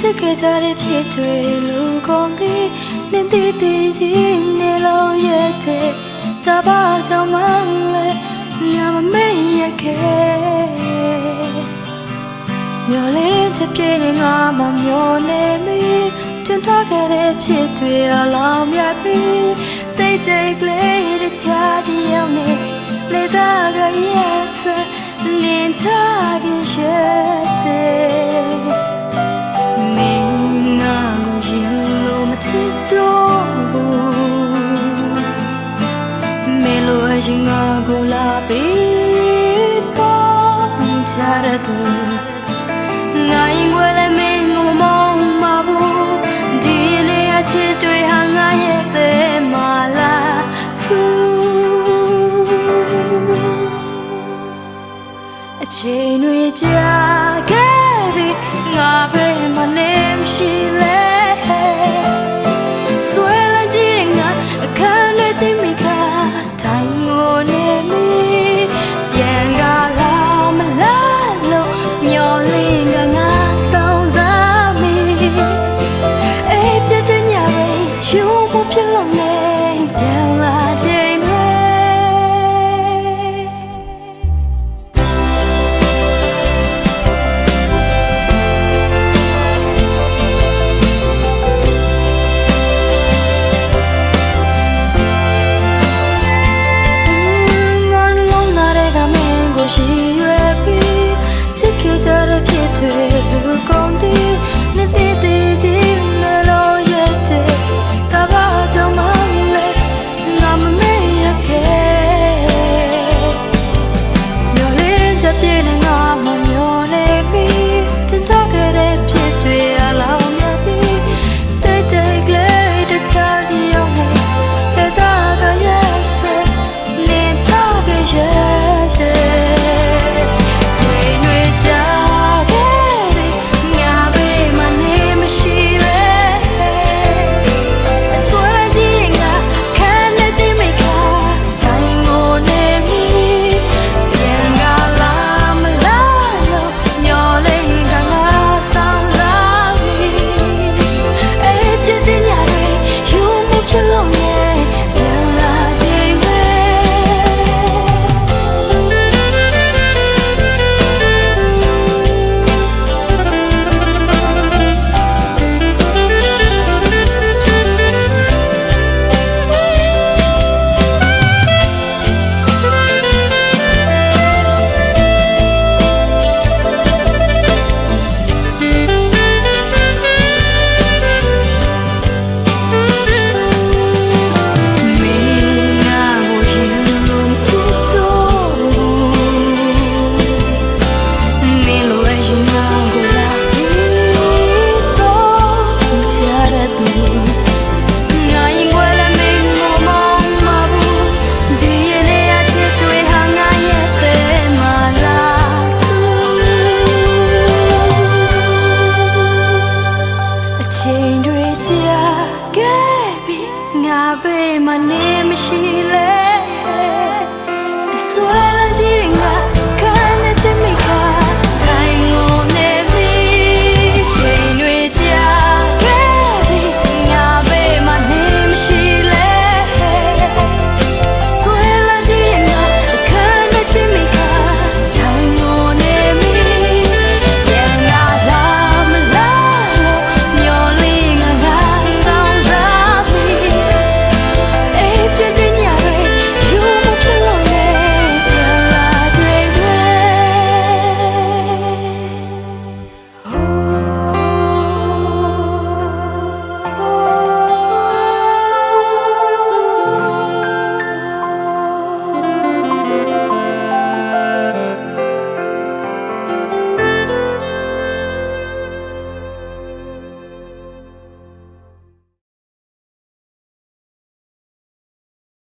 စ်ခဲ့ကြတဲ့ဖြစ်တွေလူကုန်သည်နင်းတည်တည်ကြီးနေလို့ရဲ့တဲ့တပါကြောင့်မလဲငါမမေ့ရခဲ့မျောလေးချက်ပြည့်နေငါမမျောနေမီတွင်ထားခဲ့တဲ့ဖြစ်တွေအလောင်းမြတ်ပြီးတိတ်တိတ်ကလေးတခြားတယောက်နဲ့လေစားကရဲ့စလင်းထားခဲ့ရဲ့တဲ့မင်းငါကိုရင်လို့မချစ်တော့ဘူးမေလိုအရင်ငါကိုလာပြီးတော့ချရတဲ့ငါရင်ွယ်လည်းမင်းကိုမမောင်းပါဘူးဒီနေ့အချစ်တွေဟာငါရဲ့တဲ့မလားဆူအချိန်တွေကြာခဲ့ပြီငါပဲမနေမရှိလဲဆွဲလန်းကြည့်ငါအခန်းထဲချိန်မိကထိုင်ငိုနေမိပြန်ကားလာမလားလို့မျောလင်းကငါဆောင်စားမိအေးပြတ်တဲ့ညပဲယူဖို့ဖြစ်လို့နေပြန်လာချိန်ပဲရှိရွယ်ပြီးချစ်ခဲ့ကြတဲ့ဖြစ်တွေလူကုန်သည်